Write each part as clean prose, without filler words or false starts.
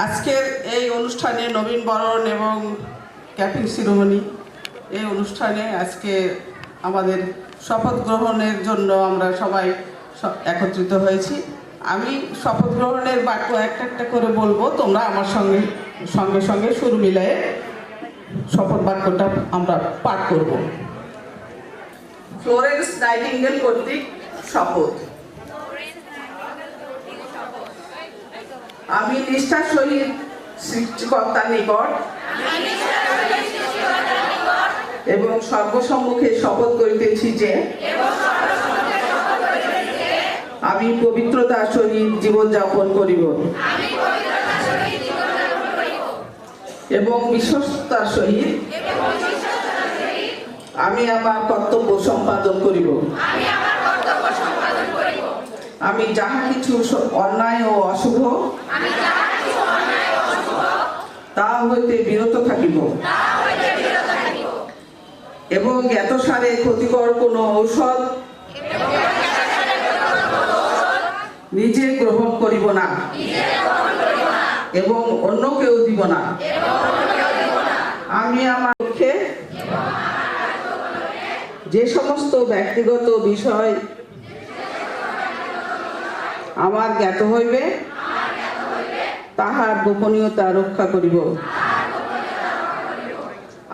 আজকের এই অনুষ্ঠানে নবীন বরণ এবং ক্যাপিং সেরেমনি এই অনুষ্ঠানে আজকে আমাদের শপথ গ্রহণের জন্য আমরা সবাই একত্রিত হয়েছি। আমি শপথ গ্রহণের বাক্য একটা একটা করে বলবো, তোমরা আমার সঙ্গে সঙ্গে সঙ্গে সুর মিলায়ে শপথ বাক্যটা আমরা পাঠ করব। ফ্লোরেন্স নাইটিঙ্গেল কর্তৃক শপথ। আমি নিষ্ঠার সহিত সৃষ্টিকর্তার নিকট এবং সর্বসম্মুখে শপথ করিতেছি যে আমি পবিত্রতার সহিত জীবনযাপন করিব এবং বিশ্বস্ততার সহিত আমি আমার কর্তব্য সম্পাদন করিব। আমি যাহা কিছু অন্যায় ও অশুভ তাহা হইতে বিরত থাকিব এবং জ্ঞাতসারে ক্ষতিকর কোনো ঔষধ নিজে গ্রহণ করিব না এবং অন্যকেও দিব না। আমি আমার পক্ষে যে সমস্ত ব্যক্তিগত বিষয় আমার জ্ঞাত হইবে তাহার গোপনীয়তা রক্ষা করিব।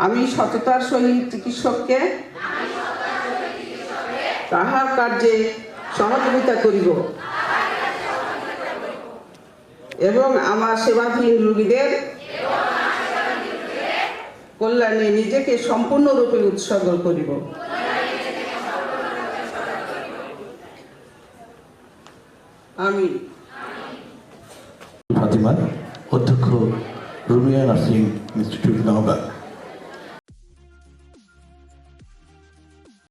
আমি সততার সহিত চিকিৎসককে তাহার কার্যে সহযোগিতা করিব এবং আমার সেবাধীন রোগীদের কল্যাণে নিজেকে সম্পূর্ণরূপে উৎসর্গ করিব। আমি ফাতিমা, অধ্যক্ষ রুমিয়া নার্সিং ইনস্টিটিউট নওগাঁ।